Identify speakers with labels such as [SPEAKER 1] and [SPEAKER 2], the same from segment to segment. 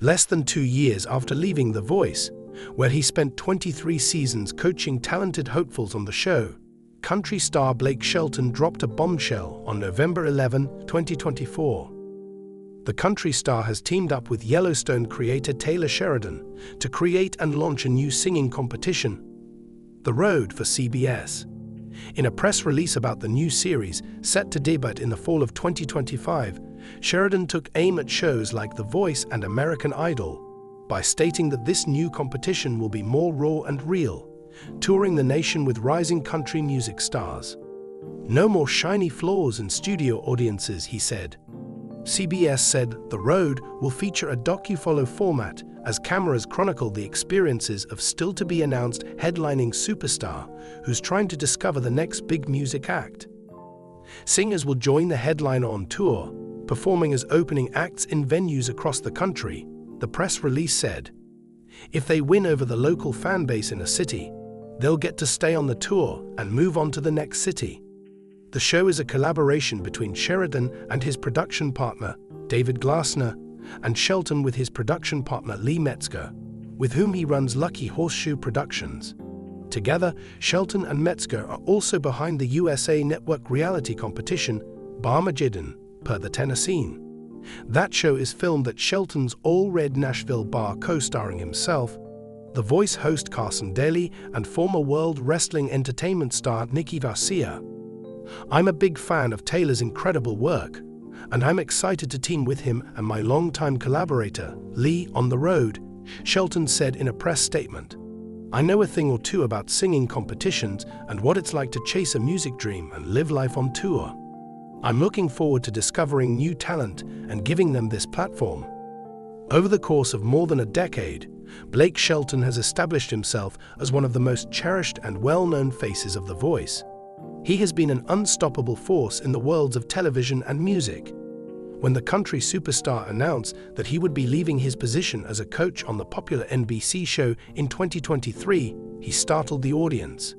[SPEAKER 1] Less than 2 years after leaving The Voice, where he spent 23 seasons coaching talented hopefuls on the show, country star Blake Shelton dropped a bombshell on November 11, 2024. The country star has teamed up with Yellowstone creator Taylor Sheridan to create and launch a new singing competition, The Road, for CBS. In a press release about the new series, set to debut in the fall of 2025, Sheridan took aim at shows like The Voice and American Idol by stating that this new competition will be more raw and real, touring the nation with rising country music stars. "No more shiny floors and studio audiences," he said. CBS said The Road will feature a docu-follow format as cameras chronicle the experiences of still-to-be-announced headlining superstar who's trying to discover the next big music act. Singers will join the headliner on tour, performing as opening acts in venues across the country, the press release said. If they win over the local fan base in a city, they'll get to stay on the tour and move on to the next city. The show is a collaboration between Sheridan and his production partner, David Glasner, and Shelton with his production partner Lee Metzger, with whom he runs Lucky Horseshoe Productions. Together, Shelton and Metzger are also behind the USA Network reality competition Barmageddon, per the Tennessean. That show is filmed at Shelton's All Red Nashville bar, co-starring himself, The Voice host Carson Daly, and former World Wrestling Entertainment star Nikki Garcia. "I'm a big fan of Taylor's incredible work, and I'm excited to team with him and my longtime collaborator, Lee, on The Road," Shelton said in a press statement. "I know a thing or two about singing competitions and what it's like to chase a music dream and live life on tour. I'm looking forward to discovering new talent and giving them this platform." Over the course of more than a decade, Blake Shelton has established himself as one of the most cherished and well-known faces of The Voice. He has been an unstoppable force in the worlds of television and music. When the country superstar announced that he would be leaving his position as a coach on the popular NBC show in 2023, he startled the audience.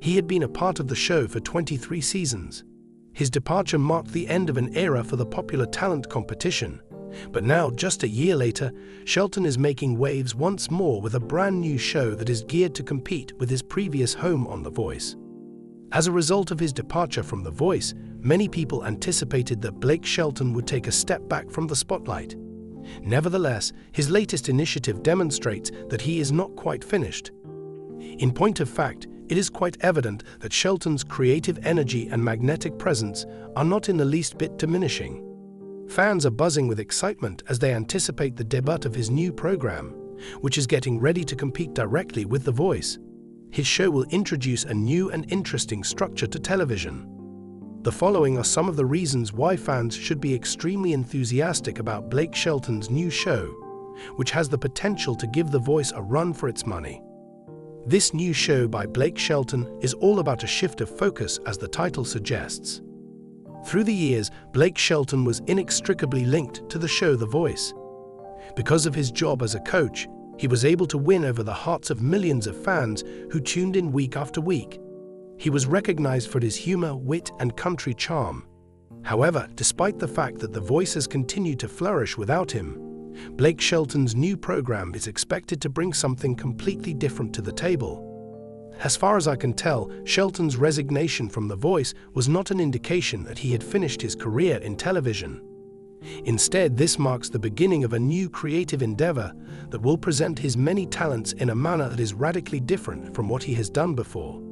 [SPEAKER 1] He had been a part of the show for 23 seasons. His departure marked the end of an era for the popular talent competition. But now, just a year later, Shelton is making waves once more with a brand new show that is geared to compete with his previous home on The Voice. As a result of his departure from The Voice, many people anticipated that Blake Shelton would take a step back from the spotlight. Nevertheless, his latest initiative demonstrates that he is not quite finished. In point of fact, it is quite evident that Shelton's creative energy and magnetic presence are not in the least bit diminishing. Fans are buzzing with excitement as they anticipate the debut of his new program, which is getting ready to compete directly with The Voice. His show will introduce a new and interesting structure to television. The following are some of the reasons why fans should be extremely enthusiastic about Blake Shelton's new show, which has the potential to give The Voice a run for its money. This new show by Blake Shelton is all about a shift of focus, as the title suggests. Through the years, Blake Shelton was inextricably linked to the show The Voice. Because of his job as a coach, he was able to win over the hearts of millions of fans who tuned in week after week. He was recognized for his humor, wit, and country charm. However, despite the fact that The Voice has continued to flourish without him, Blake Shelton's new program is expected to bring something completely different to the table. As far as I can tell, Shelton's resignation from The Voice was not an indication that he had finished his career in television. Instead, this marks the beginning of a new creative endeavor that will present his many talents in a manner that is radically different from what he has done before.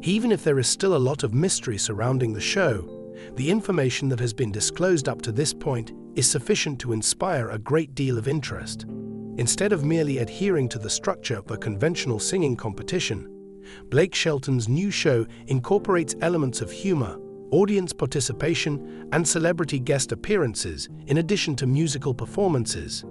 [SPEAKER 1] Even if there is still a lot of mystery surrounding the show, the information that has been disclosed up to this point is sufficient to inspire a great deal of interest. Instead of merely adhering to the structure of a conventional singing competition, Blake Shelton's new show incorporates elements of humor, audience participation, and celebrity guest appearances in addition to musical performances.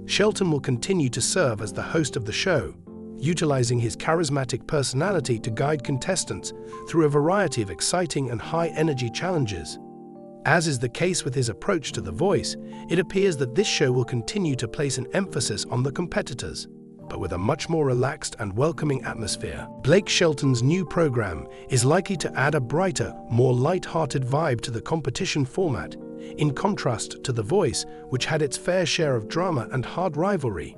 [SPEAKER 1] Shelton will continue to serve as the host of the show, utilizing his charismatic personality to guide contestants through a variety of exciting and high-energy challenges. As is the case with his approach to The Voice, it appears that this show will continue to place an emphasis on the competitors, but with a much more relaxed and welcoming atmosphere. Blake Shelton's new program is likely to add a brighter, more light-hearted vibe to the competition format, in contrast to The Voice, which had its fair share of drama and hard rivalry.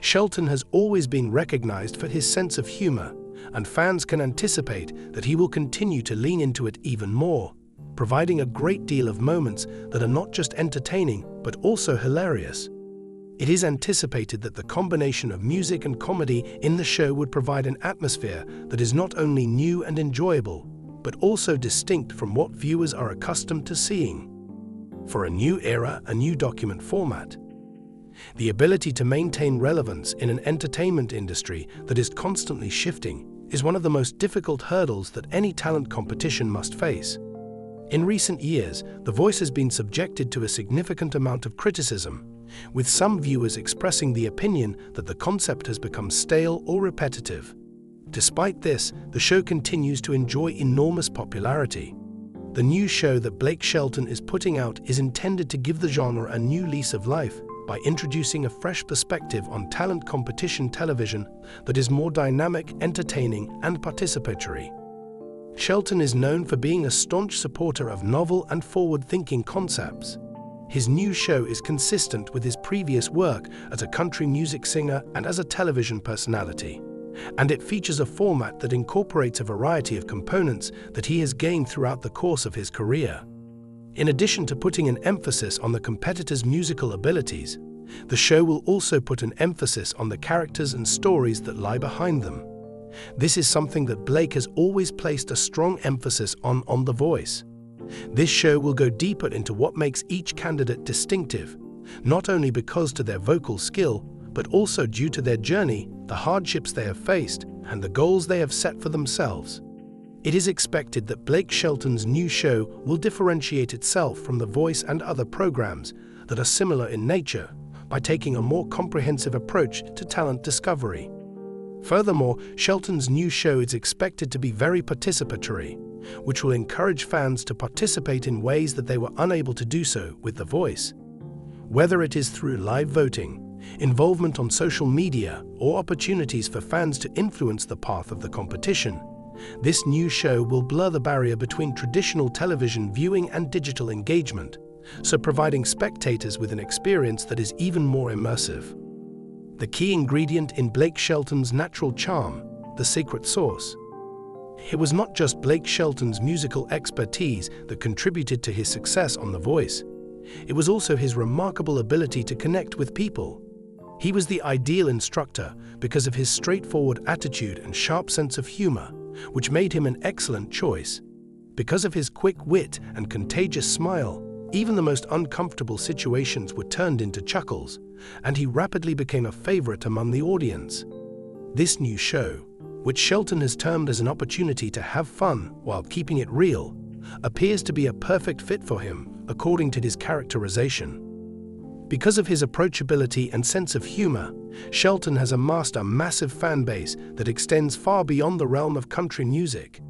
[SPEAKER 1] Shelton has always been recognized for his sense of humor, and fans can anticipate that he will continue to lean into it even more, providing a great deal of moments that are not just entertaining but also hilarious. It is anticipated that the combination of music and comedy in the show would provide an atmosphere that is not only new and enjoyable, but also distinct from what viewers are accustomed to seeing. For a new era, a new document format. The ability to maintain relevance in an entertainment industry that is constantly shifting is one of the most difficult hurdles that any talent competition must face. In recent years, The Voice has been subjected to a significant amount of criticism, with some viewers expressing the opinion that the concept has become stale or repetitive. Despite this, the show continues to enjoy enormous popularity. The new show that Blake Shelton is putting out is intended to give the genre a new lease of life by introducing a fresh perspective on talent competition television that is more dynamic, entertaining, and participatory. Shelton is known for being a staunch supporter of novel and forward-thinking concepts. His new show is consistent with his previous work as a country music singer and as a television personality, and it features a format that incorporates a variety of components that he has gained throughout the course of his career. In addition to putting an emphasis on the competitors' musical abilities, the show will also put an emphasis on the characters and stories that lie behind them. This is something that Blake has always placed a strong emphasis on The Voice. This show will go deeper into what makes each candidate distinctive, not only because to their vocal skill, but also due to their journey, the hardships they have faced, and the goals they have set for themselves. It is expected that Blake Shelton's new show will differentiate itself from The Voice and other programs that are similar in nature by taking a more comprehensive approach to talent discovery. Furthermore, Shelton's new show is expected to be very participatory, which will encourage fans to participate in ways that they were unable to do so with The Voice. Whether it is through live voting, involvement on social media, or opportunities for fans to influence the path of the competition, this new show will blur the barrier between traditional television viewing and digital engagement, so providing spectators with an experience that is even more immersive. The key ingredient in Blake Shelton's natural charm, the secret sauce. It was not just Blake Shelton's musical expertise that contributed to his success on The Voice. It was also his remarkable ability to connect with people. He was the ideal instructor because of his straightforward attitude and sharp sense of humor, which made him an excellent choice. Because of his quick wit and contagious smile, even the most uncomfortable situations were turned into chuckles, and he rapidly became a favorite among the audience. This new show, which Shelton has termed as an opportunity to have fun while keeping it real, appears to be a perfect fit for him, according to his characterization. Because of his approachability and sense of humor, Shelton has amassed a massive fan base that extends far beyond the realm of country music.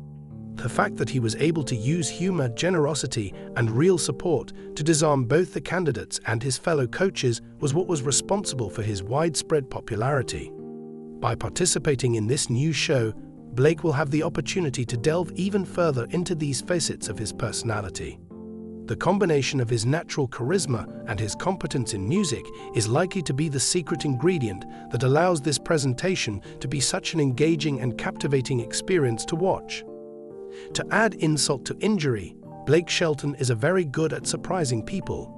[SPEAKER 1] The fact that he was able to use humor, generosity, and real support to disarm both the candidates and his fellow coaches was what was responsible for his widespread popularity. By participating in this new show, Blake will have the opportunity to delve even further into these facets of his personality. The combination of his natural charisma and his competence in music is likely to be the secret ingredient that allows this presentation to be such an engaging and captivating experience to watch. To add insult to injury, Blake Shelton is very good at surprising people.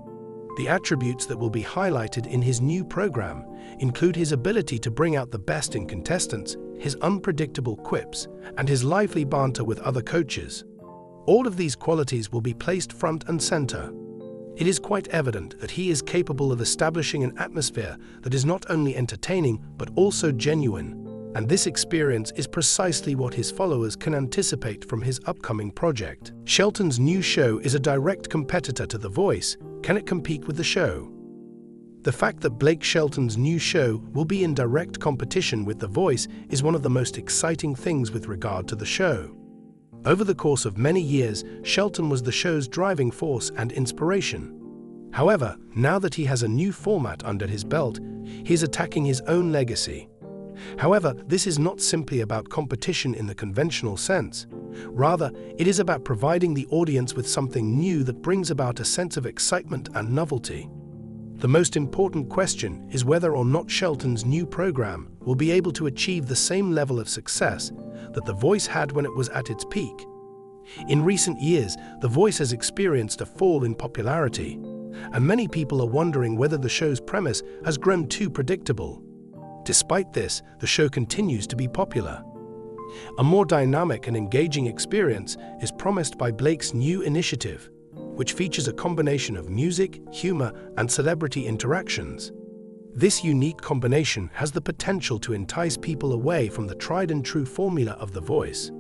[SPEAKER 1] The attributes that will be highlighted in his new program include his ability to bring out the best in contestants, his unpredictable quips, and his lively banter with other coaches. All of these qualities will be placed front and center. It is quite evident that he is capable of establishing an atmosphere that is not only entertaining but also genuine, and this experience is precisely what his followers can anticipate from his upcoming project. Shelton's new show is a direct competitor to The Voice. Can it compete with the show? The fact that Blake Shelton's new show will be in direct competition with The Voice is one of the most exciting things with regard to the show. Over the course of many years, Shelton was the show's driving force and inspiration. However, now that he has a new format under his belt, he is attacking his own legacy. However, this is not simply about competition in the conventional sense. Rather, it is about providing the audience with something new that brings about a sense of excitement and novelty. The most important question is whether or not Shelton's new program will be able to achieve the same level of success that The Voice had when it was at its peak. In recent years, The Voice has experienced a fall in popularity, and many people are wondering whether the show's premise has grown too predictable. Despite this, the show continues to be popular. A more dynamic and engaging experience is promised by Blake's new initiative, which features a combination of music, humor, and celebrity interactions. This unique combination has the potential to entice people away from the tried-and-true formula of The Voice.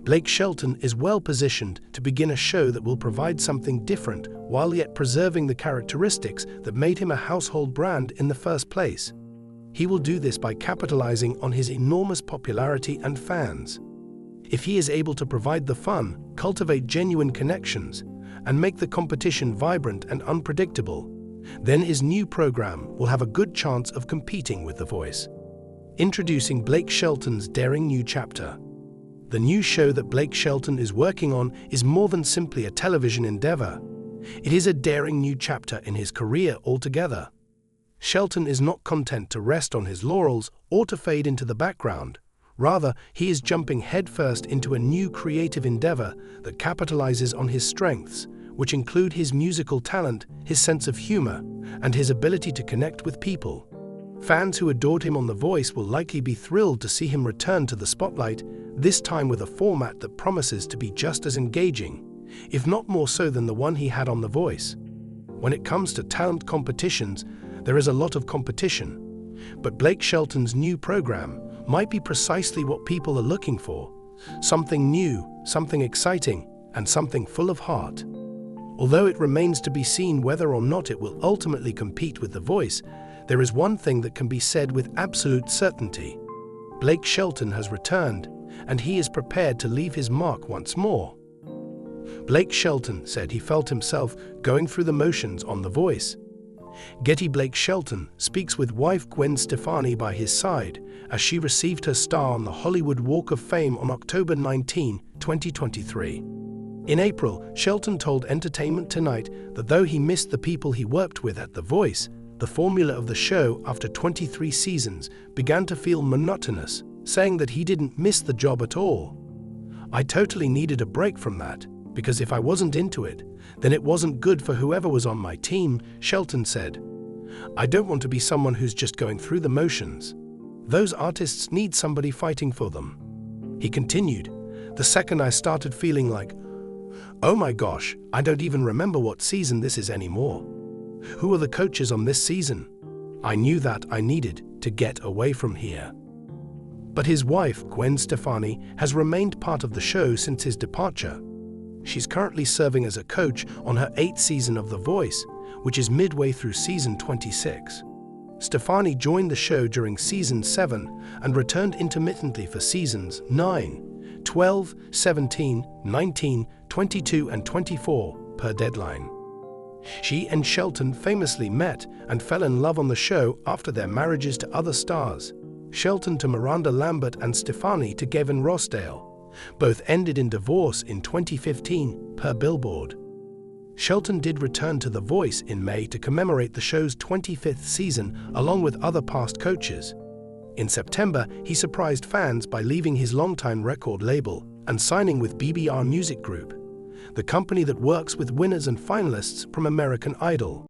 [SPEAKER 1] Blake Shelton is well-positioned to begin a show that will provide something different while yet preserving the characteristics that made him a household brand in the first place. He will do this by capitalizing on his enormous popularity and fans. If he is able to provide the fun, cultivate genuine connections, and make the competition vibrant and unpredictable, then his new program will have a good chance of competing with The Voice. Introducing Blake Shelton's daring new chapter. The new show that Blake Shelton is working on is more than simply a television endeavor. It is a daring new chapter in his career altogether. Shelton is not content to rest on his laurels or to fade into the background. Rather, he is jumping headfirst into a new creative endeavor that capitalizes on his strengths, which include his musical talent, his sense of humor, and his ability to connect with people. Fans who adored him on The Voice will likely be thrilled to see him return to the spotlight, this time with a format that promises to be just as engaging, if not more so than the one he had on The Voice. When it comes to talent competitions, there is a lot of competition, but Blake Shelton's new program might be precisely what people are looking for: something new, something exciting, and something full of heart. Although it remains to be seen whether or not it will ultimately compete with The Voice, there is one thing that can be said with absolute certainty. Blake Shelton has returned, and he is prepared to leave his mark once more. Blake Shelton said he felt himself going through the motions on The Voice. Getty Blake Shelton speaks with wife Gwen Stefani by his side as she received her star on the Hollywood Walk of Fame on October 19, 2023. In April, Shelton told Entertainment Tonight that though he missed the people he worked with at The Voice, the formula of the show after 23 seasons began to feel monotonous, saying that he didn't miss the job at all. "I totally needed a break from that, because if I wasn't into it, then it wasn't good for whoever was on my team," Shelton said. "I don't want to be someone who's just going through the motions. Those artists need somebody fighting for them." He continued, "The second I started feeling like, oh my gosh, I don't even remember what season this is anymore. Who are the coaches on this season? I knew that I needed to get away from here." But his wife, Gwen Stefani, has remained part of the show since his departure. She's currently serving as a coach on her 8th season of The Voice, which is midway through season 26. Stefani joined the show during season 7 and returned intermittently for seasons 9, 12, 17, 19, 22, and 24 per deadline. She and Shelton famously met and fell in love on the show after their marriages to other stars. Shelton to Miranda Lambert and Stefani to Gavin Rossdale. Both ended in divorce in 2015 per Billboard. Shelton did return to The Voice in May to commemorate the show's 25th season along with other past coaches. In September, he surprised fans by leaving his longtime record label and signing with BBR Music Group, the company that works with winners and finalists from American Idol.